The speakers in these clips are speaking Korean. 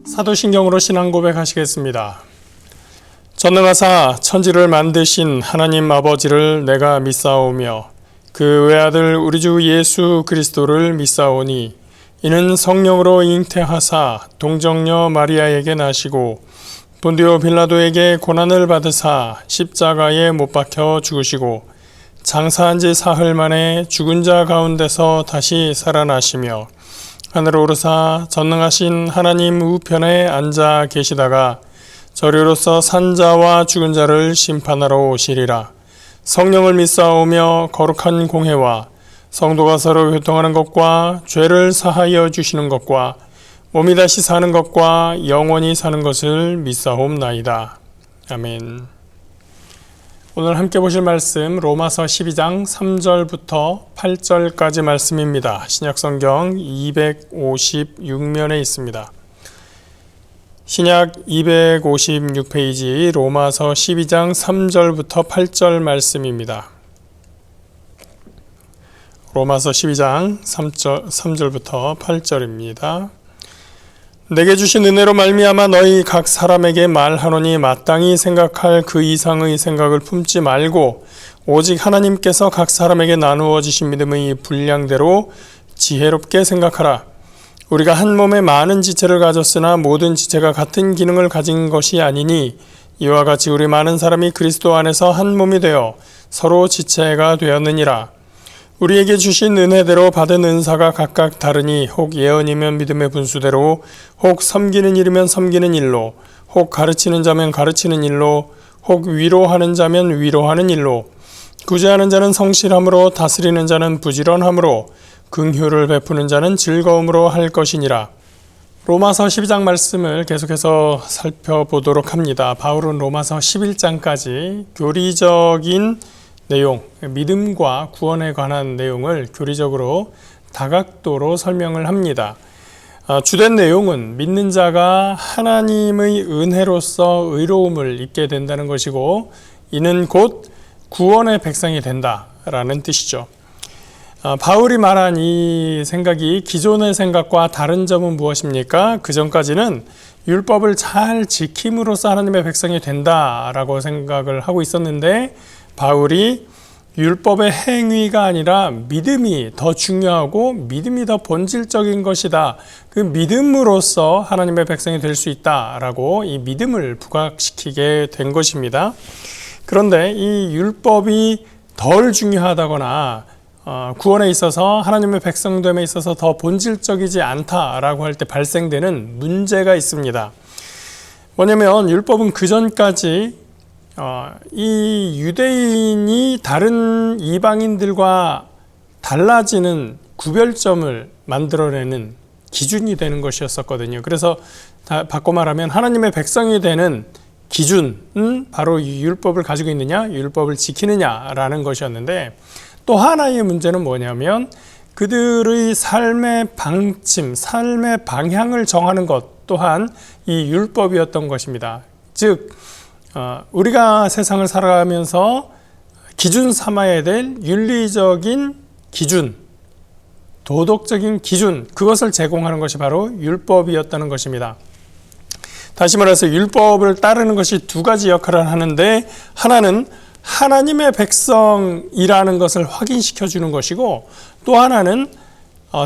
사도신경으로 신앙 고백하시겠습니다. 전능하사 천지를 만드신 하나님 아버지를 내가 믿사오며 그 외아들 우리 주 예수 그리스도를 믿사오니 이는 성령으로 잉태하사 동정녀 마리아에게 나시고 본디오 빌라도에게 고난을 받으사 십자가에 못 박혀 죽으시고 장사한 지 사흘 만에 죽은 자 가운데서 다시 살아나시며 하늘에 오르사 전능하신 하나님 우편에 앉아 계시다가 저리로서 산 자와 죽은 자를 심판하러 오시리라. 성령을 믿사오며 거룩한 공회와 성도가 서로 교통하는 것과 죄를 사하여 주시는 것과 몸이 다시 사는 것과 영원히 사는 것을 믿사옵나이다. 아멘. 오늘 함께 보실 말씀 로마서 12장 3절부터 8절까지 말씀입니다. 신약성경 256면에 있습니다. 신약 256페이지 로마서 12장 3절부터 8절 말씀입니다. 로마서 12장 3절부터 8절입니다. 내게 주신 은혜로 말미암아 너희 각 사람에게 말하노니 마땅히 생각할 그 이상의 생각을 품지 말고 오직 하나님께서 각 사람에게 나누어 주신 믿음의 분량대로 지혜롭게 생각하라. 우리가 한 몸에 많은 지체를 가졌으나 모든 지체가 같은 기능을 가진 것이 아니니 이와 같이 우리 많은 사람이 그리스도 안에서 한 몸이 되어 서로 지체가 되었느니라. 우리에게 주신 은혜대로 받은 은사가 각각 다르니 혹 예언이면 믿음의 분수대로, 혹 섬기는 일이면 섬기는 일로, 혹 가르치는 자면 가르치는 일로, 혹 위로하는 자면 위로하는 일로, 구제하는 자는 성실함으로, 다스리는 자는 부지런함으로, 긍휼을 베푸는 자는 즐거움으로 할 것이니라. 로마서 12장 말씀을 계속해서 살펴보도록 합니다. 바울은 로마서 11장까지 교리적인 내용, 믿음과 구원에 관한 내용을 교리적으로 다각도로 설명을 합니다. 주된 내용은 믿는 자가 하나님의 은혜로서 의로움을 입게 된다는 것이고 이는 곧 구원의 백성이 된다라는 뜻이죠. 바울이 말한 이 생각이 기존의 생각과 다른 점은 무엇입니까? 그 전까지는 율법을 잘 지킴으로써 하나님의 백성이 된다라고 생각을 하고 있었는데 바울이 율법의 행위가 아니라 믿음이 더 중요하고 믿음이 더 본질적인 것이다. 그 믿음으로써 하나님의 백성이 될 수 있다라고 이 믿음을 부각시키게 된 것입니다. 그런데 이 율법이 덜 중요하다거나 구원에 있어서 하나님의 백성됨에 있어서 더 본질적이지 않다라고 할 때 발생되는 문제가 있습니다. 뭐냐면 율법은 그 전까지 이 유대인이 다른 이방인들과 달라지는 구별점을 만들어내는 기준이 되는 것이었었거든요. 그래서 바꿔 말하면 하나님의 백성이 되는 기준은 바로 이 율법을 가지고 있느냐, 율법을 지키느냐라는 것이었는데 또 하나의 문제는 뭐냐면 그들의 삶의 방침, 삶의 방향을 정하는 것 또한 이 율법이었던 것입니다. 즉 우리가 세상을 살아가면서 기준 삼아야 될 윤리적인 기준, 도덕적인 기준, 그것을 제공하는 것이 바로 율법이었다는 것입니다. 다시 말해서 율법을 따르는 것이 두 가지 역할을 하는데 하나는 하나님의 백성이라는 것을 확인시켜 주는 것이고 또 하나는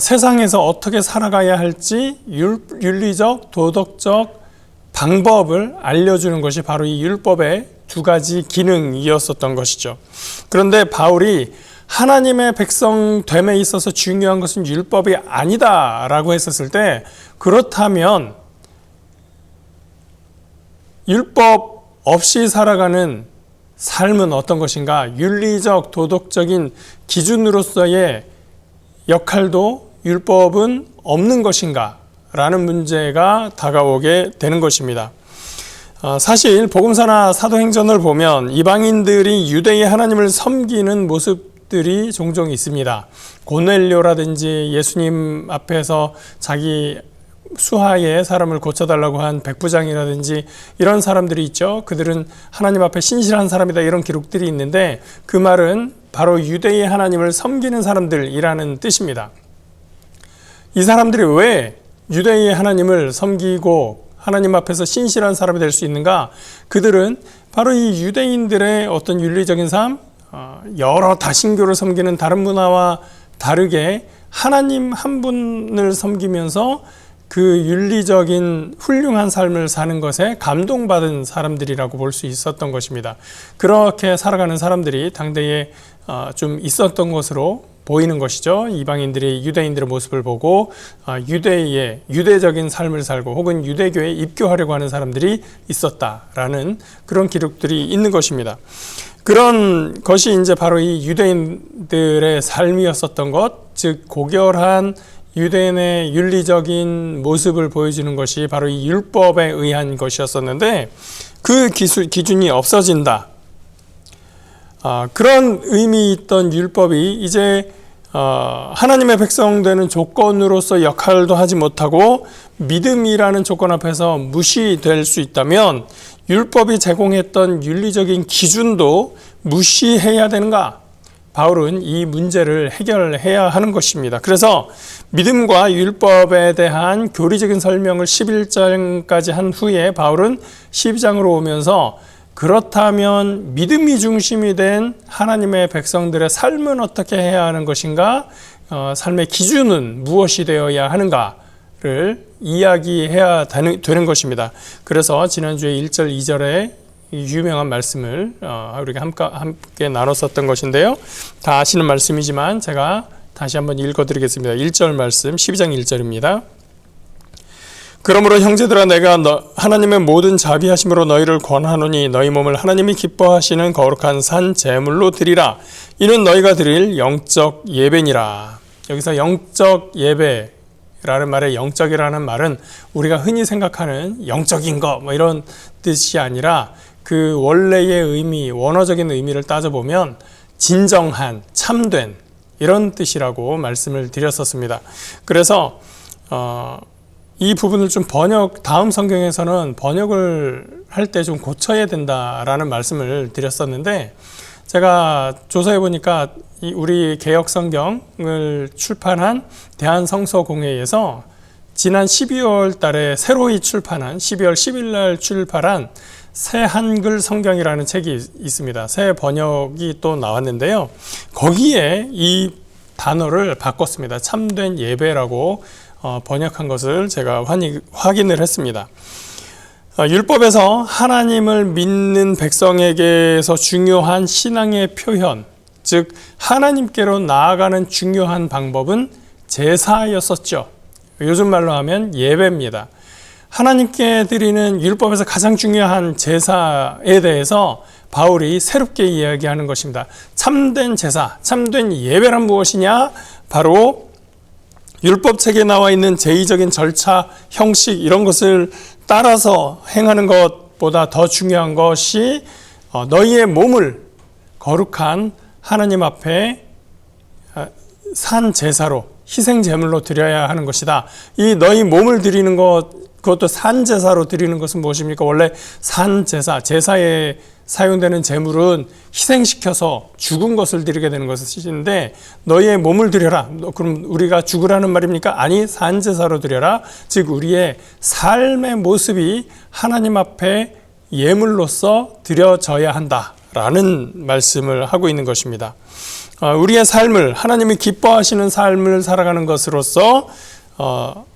세상에서 어떻게 살아가야 할지 윤리적, 도덕적 방법을 알려주는 것이 바로 이 율법의 두 가지 기능이었었던 것이죠. 그런데 바울이 하나님의 백성됨에 있어서 중요한 것은 율법이 아니다라고 했었을 때 그렇다면 율법 없이 살아가는 삶은 어떤 것인가? 윤리적, 도덕적인 기준으로서의 역할도 율법은 없는 것인가? 라는 문제가 다가오게 되는 것입니다. 사실 복음서나 사도행전을 보면 이방인들이 유대의 하나님을 섬기는 모습들이 종종 있습니다. 고넬료라든지 예수님 앞에서 자기 수하에 사람을 고쳐달라고 한 백부장이라든지 이런 사람들이 있죠. 그들은 하나님 앞에 신실한 사람이다 이런 기록들이 있는데 그 말은 바로 유대의 하나님을 섬기는 사람들이라는 뜻입니다. 이 사람들이 왜 유대의 하나님을 섬기고 하나님 앞에서 신실한 사람이 될 수 있는가? 그들은 바로 이 유대인들의 어떤 윤리적인 삶, 여러 다신교를 섬기는 다른 문화와 다르게 하나님 한 분을 섬기면서 그 윤리적인 훌륭한 삶을 사는 것에 감동받은 사람들이라고 볼 수 있었던 것입니다. 그렇게 살아가는 사람들이 당대에 좀 있었던 것으로 보이는 것이죠. 이방인들이 유대인들의 모습을 보고 유대적인 삶을 살고 혹은 유대교에 입교하려고 하는 사람들이 있었다라는 그런 기록들이 있는 것입니다. 그런 것이 이제 바로 이 유대인들의 삶이었었던 것, 즉 고결한 유대인의 윤리적인 모습을 보여주는 것이 바로 이 율법에 의한 것이었었는데 그 기준이 없어진다. 그런 의미 있던 율법이 이제 하나님의 백성 되는 조건으로서 역할도 하지 못하고 믿음이라는 조건 앞에서 무시될 수 있다면 율법이 제공했던 윤리적인 기준도 무시해야 되는가? 바울은 이 문제를 해결해야 하는 것입니다. 그래서 믿음과 율법에 대한 교리적인 설명을 11장까지 한 후에 바울은 12장으로 오면서 그렇다면 믿음이 중심이 된 하나님의 백성들의 삶은 어떻게 해야 하는 것인가? 삶의 기준은 무엇이 되어야 하는가를 이야기해야 되는 것입니다. 그래서 지난주에 1절, 2절에 유명한 말씀을 우리가 함께 나눴었던 것인데요. 다 아시는 말씀이지만 제가 다시 한번 읽어드리겠습니다. 1절 말씀, 12장 1절입니다. 그러므로 형제들아 내가 하나님의 모든 자비하심으로 너희를 권하노니 너희 몸을 하나님이 기뻐하시는 거룩한 산 제물로 드리라. 이는 너희가 드릴 영적 예배니라. 여기서 영적 예배라는 말의 영적이라는 말은 우리가 흔히 생각하는 영적인 거 이런 뜻이 아니라 그 원래의 의미, 원어적인 의미를 따져보면 진정한, 참된 이런 뜻이라고 말씀을 드렸었습니다. 그래서 이 부분을 좀 다음 성경에서는 번역을 할 때 좀 고쳐야 된다라는 말씀을 드렸었는데 제가 조사해 보니까 우리 개역성경을 출판한 대한성서공회에서 지난 12월 달에 새로이 출판한 12월 10일 날 출판한 새 한글 성경이라는 책이 있습니다. 새 번역이 또 나왔는데요. 거기에 이 단어를 바꿨습니다. 참된 예배라고 번역한 것을 제가 확인을 했습니다. 율법에서 하나님을 믿는 백성에게서 중요한 신앙의 표현, 즉 하나님께로 나아가는 중요한 방법은 제사였었죠. 요즘 말로 하면 예배입니다. 하나님께 드리는 율법에서 가장 중요한 제사에 대해서 바울이 새롭게 이야기하는 것입니다. 참된 제사, 참된 예배란 무엇이냐? 바로 율법책에 나와 있는 제의적인 절차, 형식 이런 것을 따라서 행하는 것보다 더 중요한 것이 너희의 몸을 거룩한 하나님 앞에 산 제사로 희생 제물로 드려야 하는 것이다. 이 너희 몸을 드리는 그것도 산 제사로 드리는 것은 무엇입니까? 원래 산 제사에 사용되는 제물은 희생시켜서 죽은 것을 드리게 되는 것인데 너희의 몸을 드려라. 그럼 우리가 죽으라는 말입니까? 아니, 산 제사로 드려라. 즉 우리의 삶의 모습이 하나님 앞에 예물로서 드려져야 한다라는 말씀을 하고 있는 것입니다. 우리의 삶을 하나님이 기뻐하시는 삶을 살아가는 것으로서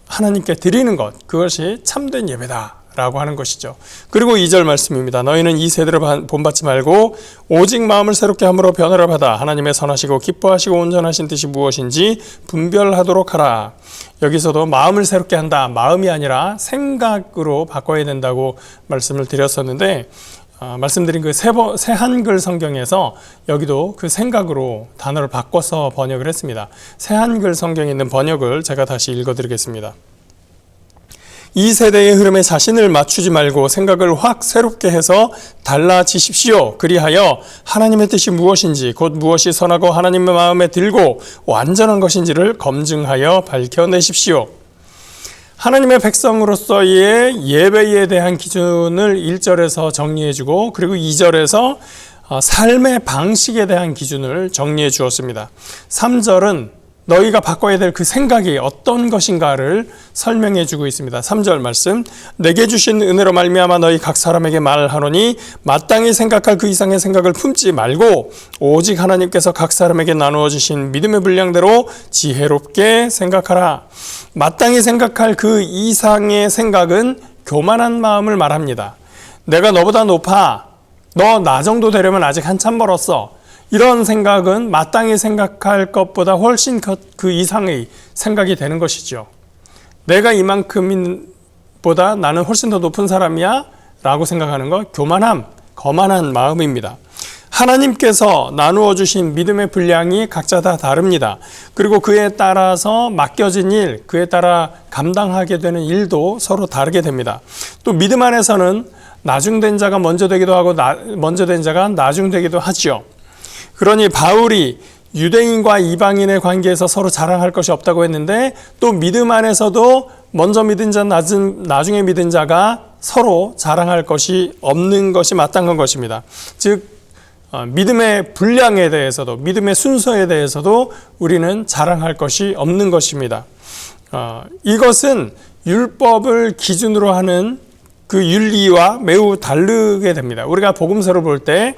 하나님께 드리는 것, 그것이 참된 예배다라고 하는 것이죠. 그리고 2절 말씀입니다. 너희는 이 세대를 본받지 말고 오직 마음을 새롭게 함으로 변화를 받아 하나님의 선하시고 기뻐하시고 온전하신 뜻이 무엇인지 분별하도록 하라. 여기서도 마음을 새롭게 한다. 마음이 아니라 생각으로 바꿔야 된다고 말씀을 드렸었는데 말씀드린 그 새 한글 성경에서 여기도 그 생각으로 단어를 바꿔서 번역을 했습니다. 새 한글 성경에 있는 번역을 제가 다시 읽어드리겠습니다. 이 세대의 흐름에 자신을 맞추지 말고 생각을 확 새롭게 해서 달라지십시오. 그리하여 하나님의 뜻이 무엇인지 곧 무엇이 선하고 하나님의 마음에 들고 완전한 것인지를 검증하여 밝혀내십시오. 하나님의 백성으로서의 예배에 대한 기준을 1절에서 정리해주고 그리고 2절에서 삶의 방식에 대한 기준을 정리해 주었습니다. 3절은 너희가 바꿔야 될 그 생각이 어떤 것인가를 설명해 주고 있습니다. 3절 말씀, 내게 주신 은혜로 말미암아 너희 각 사람에게 말하노니 마땅히 생각할 그 이상의 생각을 품지 말고 오직 하나님께서 각 사람에게 나누어 주신 믿음의 분량대로 지혜롭게 생각하라. 마땅히 생각할 그 이상의 생각은 교만한 마음을 말합니다. 내가 너보다 높아, 너 나 정도 되려면 아직 한참 멀었어, 이런 생각은 마땅히 생각할 것보다 훨씬 그 이상의 생각이 되는 것이죠. 내가 이만큼보다 나는 훨씬 더 높은 사람이야 라고 생각하는 것, 교만함, 거만한 마음입니다. 하나님께서 나누어 주신 믿음의 분량이 각자 다 다릅니다. 그리고 그에 따라서 맡겨진 일, 그에 따라 감당하게 되는 일도 서로 다르게 됩니다. 또 믿음 안에서는 나중된 자가 먼저 되기도 하고 먼저 된 자가 나중되기도 하지요. 그러니 바울이 유대인과 이방인의 관계에서 서로 자랑할 것이 없다고 했는데, 또 믿음 안에서도 먼저 믿은 자, 나중에 믿은 자가 서로 자랑할 것이 없는 것이 마땅한 것입니다. 즉 믿음의 분량에 대해서도, 믿음의 순서에 대해서도 우리는 자랑할 것이 없는 것입니다. 이것은 율법을 기준으로 하는 그 윤리와 매우 다르게 됩니다. 우리가 복음서를 볼 때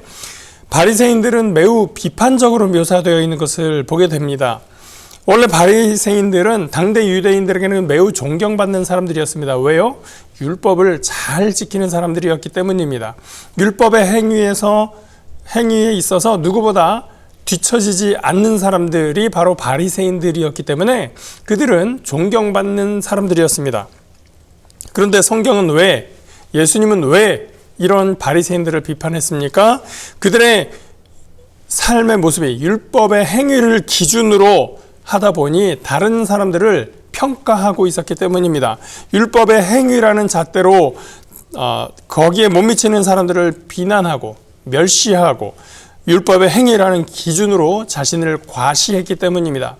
바리새인들은 매우 비판적으로 묘사되어 있는 것을 보게 됩니다. 원래 바리새인들은 당대 유대인들에게는 매우 존경받는 사람들이었습니다. 왜요? 율법을 잘 지키는 사람들이었기 때문입니다. 율법의 행위에 있어서 누구보다 뒤처지지 않는 사람들이 바로 바리새인들이었기 때문에 그들은 존경받는 사람들이었습니다. 그런데 성경은 왜, 예수님은 왜 이런 바리새인들을 비판했습니까? 그들의 삶의 모습이 율법의 행위를 기준으로 하다 보니 다른 사람들을 평가하고 있었기 때문입니다. 율법의 행위라는 잣대로 거기에 못 미치는 사람들을 비난하고 멸시하고 율법의 행위라는 기준으로 자신을 과시했기 때문입니다.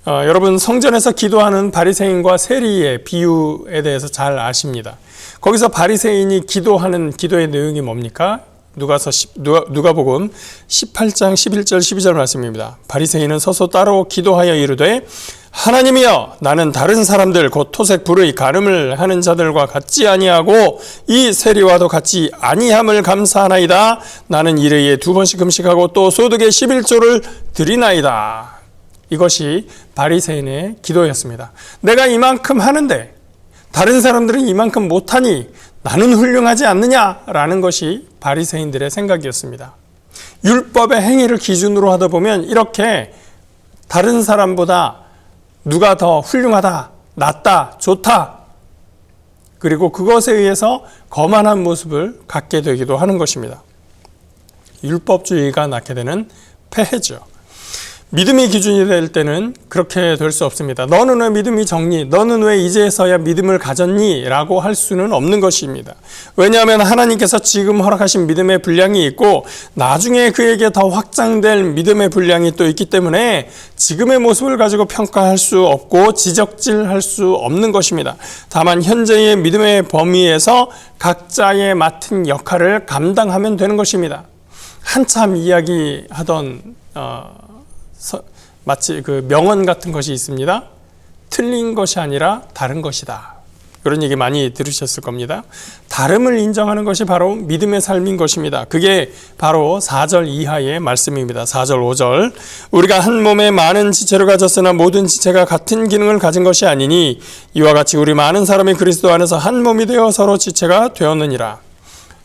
여러분, 성전에서 기도하는 바리새인과 세리의 비유에 대해서 잘 아십니다. 거기서 바리새인이 기도하는 기도의 내용이 뭡니까? 누가복음 18장 11절 12절 말씀입니다. 바리새인은 서서 따로 기도하여 이르되 하나님이여, 나는 다른 사람들 곧 토색 불의 가늠을 하는 자들과 같지 아니하고 이 세리와도 같지 아니함을 감사하나이다. 나는 일회에 2번씩 금식하고 또 소득의 11조를 드리나이다. 이것이 바리새인의 기도였습니다. 내가 이만큼 하는데 다른 사람들은 이만큼 못하니 나는 훌륭하지 않느냐라는 것이 바리새인들의 생각이었습니다. 율법의 행위를 기준으로 하다 보면 이렇게 다른 사람보다 누가 더 훌륭하다, 낫다, 좋다, 그리고 그것에 의해서 거만한 모습을 갖게 되기도 하는 것입니다. 율법주의가 낳게 되는 폐해죠. 믿음이 기준이 될 때는 그렇게 될 수 없습니다. 너는 왜 믿음이 적니? 너는 왜 이제서야 믿음을 가졌니? 라고 할 수는 없는 것입니다. 왜냐하면 하나님께서 지금 허락하신 믿음의 분량이 있고 나중에 그에게 더 확장될 믿음의 분량이 또 있기 때문에 지금의 모습을 가지고 평가할 수 없고 지적질할 수 없는 것입니다. 다만 현재의 믿음의 범위에서 각자의 맡은 역할을 감당하면 되는 것입니다. 한참 이야기하던 마치 그 명언 같은 것이 있습니다. 틀린 것이 아니라 다른 것이다. 그런 얘기 많이 들으셨을 겁니다. 다름을 인정하는 것이 바로 믿음의 삶인 것입니다. 그게 바로 4절 이하의 말씀입니다. 4절 5절, 우리가 한 몸에 많은 지체를 가졌으나 모든 지체가 같은 기능을 가진 것이 아니니 이와 같이 우리 많은 사람이 그리스도 안에서 한 몸이 되어 서로 지체가 되었느니라.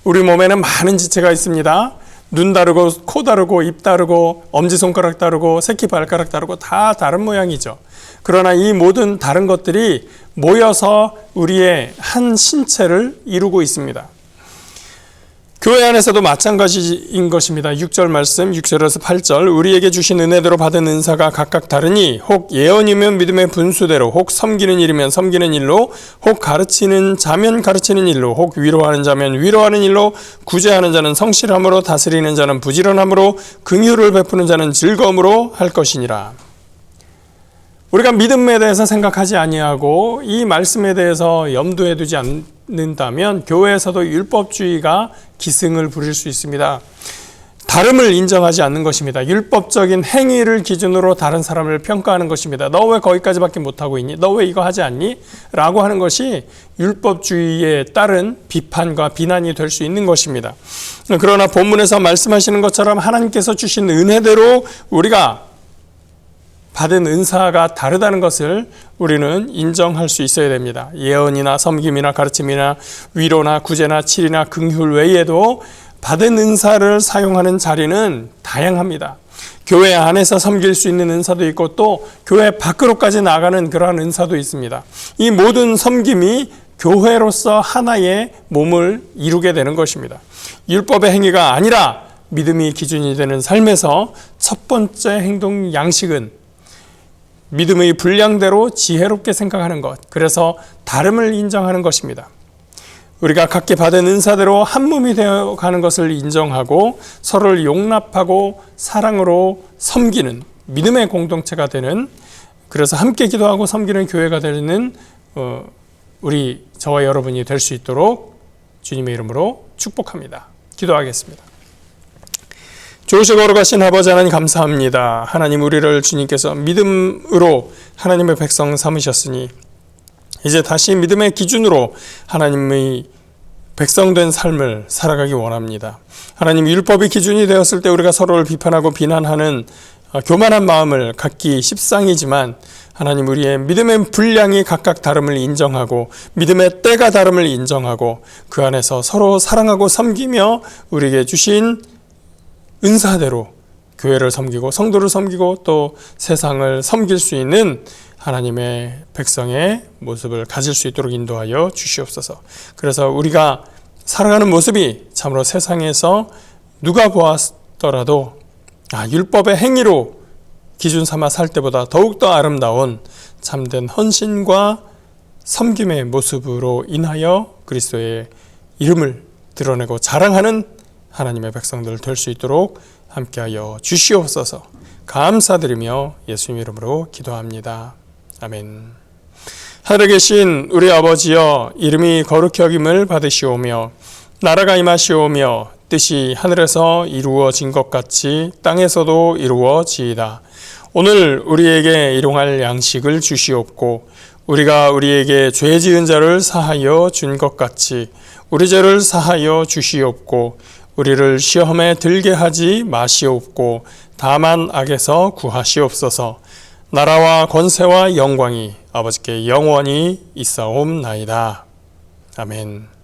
우리 몸에는 많은 지체가 있습니다. 눈 다르고 코 다르고 입 다르고 엄지손가락 다르고 새끼발가락 다르고 다 다른 모양이죠. 그러나 이 모든 다른 것들이 모여서 우리의 한 신체를 이루고 있습니다. 교회 안에서도 마찬가지인 것입니다. 6절 말씀, 6절에서 8절, 우리에게 주신 은혜대로 받은 은사가 각각 다르니 혹 예언이면 믿음의 분수대로, 혹 섬기는 일이면 섬기는 일로, 혹 가르치는 자면 가르치는 일로, 혹 위로하는 자면 위로하는 일로, 구제하는 자는 성실함으로, 다스리는 자는 부지런함으로, 긍휼을 베푸는 자는 즐거움으로 할 것이니라. 우리가 믿음에 대해서 생각하지 아니하고 이 말씀에 대해서 염두에 두지 않는다면 교회에서도 율법주의가 기승을 부릴 수 있습니다. 다름을 인정하지 않는 것입니다. 율법적인 행위를 기준으로 다른 사람을 평가하는 것입니다. 너 왜 거기까지밖에 못하고 있니? 너 왜 이거 하지 않니? 라고 하는 것이 율법주의에 따른 비판과 비난이 될 수 있는 것입니다. 그러나 본문에서 말씀하시는 것처럼 하나님께서 주신 은혜대로 우리가 받은 은사가 다르다는 것을 우리는 인정할 수 있어야 됩니다. 예언이나 섬김이나 가르침이나 위로나 구제나 칠이나 긍휼 외에도 받은 은사를 사용하는 자리는 다양합니다. 교회 안에서 섬길 수 있는 은사도 있고 또 교회 밖으로까지 나가는 그러한 은사도 있습니다. 이 모든 섬김이 교회로서 하나의 몸을 이루게 되는 것입니다. 율법의 행위가 아니라 믿음이 기준이 되는 삶에서 첫 번째 행동 양식은 믿음의 분량대로 지혜롭게 생각하는 것, 그래서 다름을 인정하는 것입니다. 우리가 각기 받은 은사대로 한 몸이 되어가는 것을 인정하고 서로를 용납하고 사랑으로 섬기는 믿음의 공동체가 되는, 그래서 함께 기도하고 섬기는 교회가 되는 우리 저와 여러분이 될 수 있도록 주님의 이름으로 축복합니다. 기도하겠습니다. 좋으시고 거룩하신 아버지 하나님 감사합니다. 하나님, 우리를 주님께서 믿음으로 하나님의 백성 삼으셨으니 이제 다시 믿음의 기준으로 하나님의 백성된 삶을 살아가기 원합니다. 하나님, 율법이 기준이 되었을 때 우리가 서로를 비판하고 비난하는 교만한 마음을 갖기 십상이지만 하나님, 우리의 믿음의 분량이 각각 다름을 인정하고 믿음의 때가 다름을 인정하고 그 안에서 서로 사랑하고 섬기며 우리에게 주신 은사대로 교회를 섬기고 성도를 섬기고 또 세상을 섬길 수 있는 하나님의 백성의 모습을 가질 수 있도록 인도하여 주시옵소서. 그래서 우리가 살아가는 모습이 참으로 세상에서 누가 보았더라도 율법의 행위로 기준 삼아 살 때보다 더욱더 아름다운 참된 헌신과 섬김의 모습으로 인하여 그리스도의 이름을 드러내고 자랑하는 하나님의 백성들 될 수 있도록 함께하여 주시옵소서. 감사드리며 예수님 이름으로 기도합니다. 아멘. 하늘에 계신 우리 아버지여, 이름이 거룩히 여김을 받으시오며 나라가 임하시오며 뜻이 하늘에서 이루어진 것 같이 땅에서도 이루어지이다. 오늘 우리에게 일용할 양식을 주시옵고 우리가 우리에게 죄 지은 자를 사하여 준 것 같이 우리 죄를 사하여 주시옵고 우리를 시험에 들게 하지 마시옵고 다만 악에서 구하시옵소서. 나라와 권세와 영광이 아버지께 영원히 있사옵나이다. 아멘.